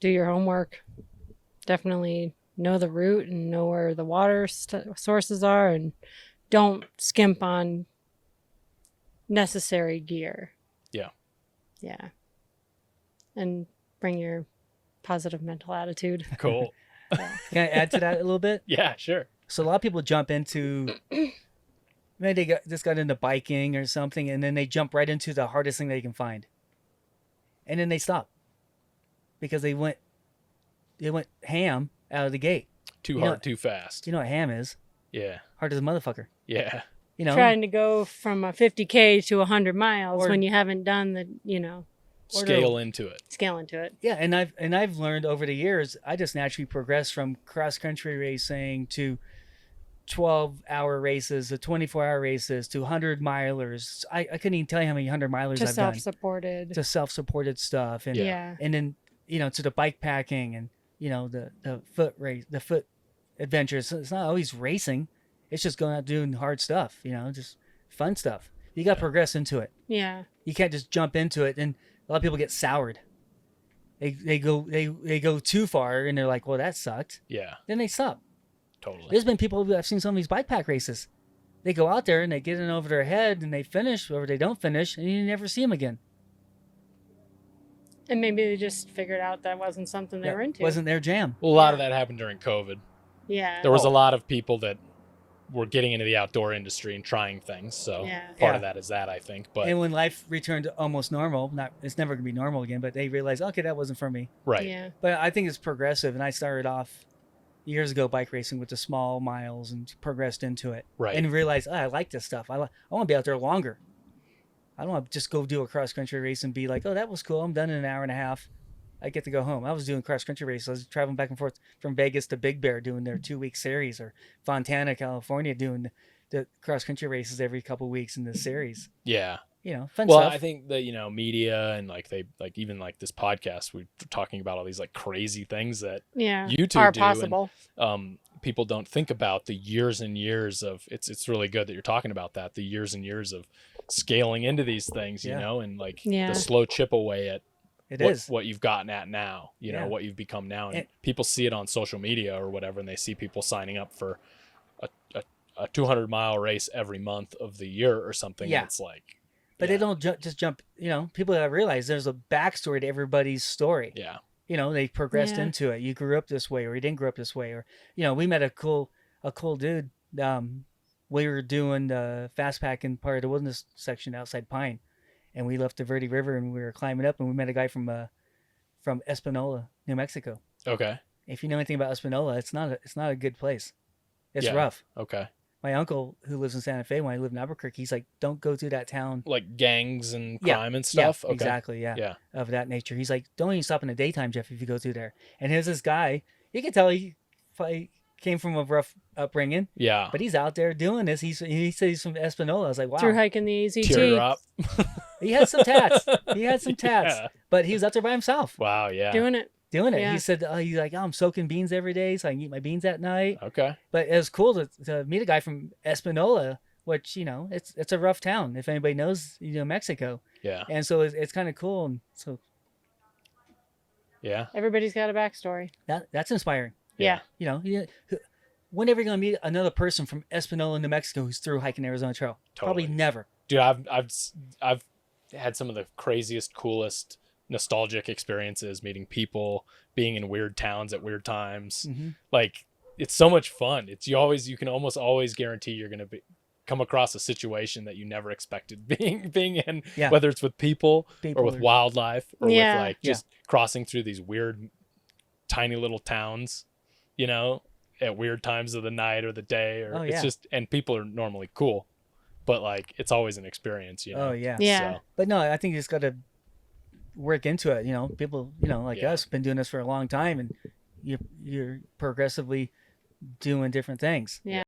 do your homework. Definitely know the route and know where the water sources are, and don't skimp on necessary gear. Yeah. Yeah. And bring your positive mental attitude. Cool. Yeah. Can I add to that a little bit? Yeah, sure. So a lot of people jump into, maybe they just got into biking or something, and then they jump right into the hardest thing they can find, and then they stop because they went ham out of the gate. Too hard, too fast. You know what ham is? Yeah. Hard as a motherfucker. Yeah. You know, Trying to go from a 50K to 100 miles Or- when you haven't done the, Scale into it. scale into it. yeah, and I've learned over the years, I just naturally progressed from cross country racing to 12-hour races to 24-hour races to 100-milers. I couldn't even tell you how many 100-milers To I've done. self-supported. To self-supported stuff, and Yeah. and then to the bike packing and the foot race, the foot adventures. It's not always racing. It's just going out doing hard stuff. Just fun stuff. You got to progress into it. Yeah. You can't just jump into it. And a lot of people get soured. They go too far and they're like, well, that sucked. Yeah. Then they stop. Totally. There's been people who I've seen some of these bike pack races. They go out there and they get in over their head and they finish, or they don't finish, and you never see them again. And maybe they just figured out that wasn't something they were into. Wasn't their jam. Well, a lot of that happened during COVID. Yeah. There was a lot of people that were getting into the outdoor industry and trying things. So Yeah. part of that is that, I think. But And when life returned to almost normal, it's never gonna be normal again, but they realized, okay, that wasn't for me. right. Yeah. But I think it's progressive, and I started off years ago bike racing with the small miles and progressed into it. Right. And realized, I like this stuff. I want to be out there longer. I don't want to just go do a cross country race and be like, oh, that was cool. I'm done in an hour and a half. I get to go home. I was doing cross country races. I was traveling back and forth from Vegas to Big Bear doing their 2-week series, or Fontana, California, doing the cross country races every couple of weeks in the series. Yeah. Fun Well, stuff. I think that, media and even this podcast, we're talking about all these like crazy things that Yeah. you two Are do. possible. And, people don't think about the years and years of it's really good that you're talking about that, the years and years of scaling into these things, and like Yeah. the slow chip away at It is. what you've gotten at now, Yeah. what you've become now. And And- people see it on social media or whatever, and they see people signing up for a 200-mile race every month of the year or something. Yeah. And it's like, But they don't just jump. People that realize there's a backstory to everybody's story. yeah. They progressed Yeah. into it. You grew up this way, or you didn't grow up this way, or we met a cool dude. We were doing the fast packing part of the wilderness section outside Pine, and we left the Verde River and we were climbing up, and we met a guy from Espanola, New Mexico. Okay. If you know anything about Espanola, it's not a good place. It's Yeah. rough. Okay. My uncle, who lives in Santa Fe, when I lived in Albuquerque, he's like, don't go through that town. Like gangs and Yeah. crime and stuff. Okay. Exactly. Yeah. Of that nature. He's like, don't even stop in the daytime, Jeff, if you go through there. And here's this guy, you can tell he came from a rough upbringing, Yeah. but he's out there doing this. He said he's from Espanola. I was like, wow. Through hiking the AZT. Teardrop. He had some tats. He had some tats, Yeah. but he was out there by himself Wow. Yeah. Doing it. doing it. Yeah. He said, he's like, I'm soaking beans every day so I can eat my beans at night. Okay. But it was cool to meet a guy from Espanola, which, it's a rough town. If anybody knows, Mexico. Yeah. And so it's kind of cool. And so Yeah. Everybody's got a backstory. that's inspiring. Yeah. Whenever you're going to meet another person from Espanola, New Mexico, who's through hiking Arizona Trail? Totally. Probably never. Dude, I've had some of the craziest, coolest, nostalgic experiences meeting people, being in weird towns at weird times. Mhm. Like, it's so much fun. You can almost always guarantee you're going to come across a situation that you never expected being in, Yeah. whether it's with people or with or- wildlife or Yeah. with like just crossing through these weird, tiny little towns, at weird times of the night or the day, or Oh, it's yeah. just, and people are normally cool, but like, it's always an experience, Oh, yeah. Yeah. So, But no, I think you just got to work into it. People, like Yeah. us, been doing this for a long time, and you're progressively doing different things. Yeah.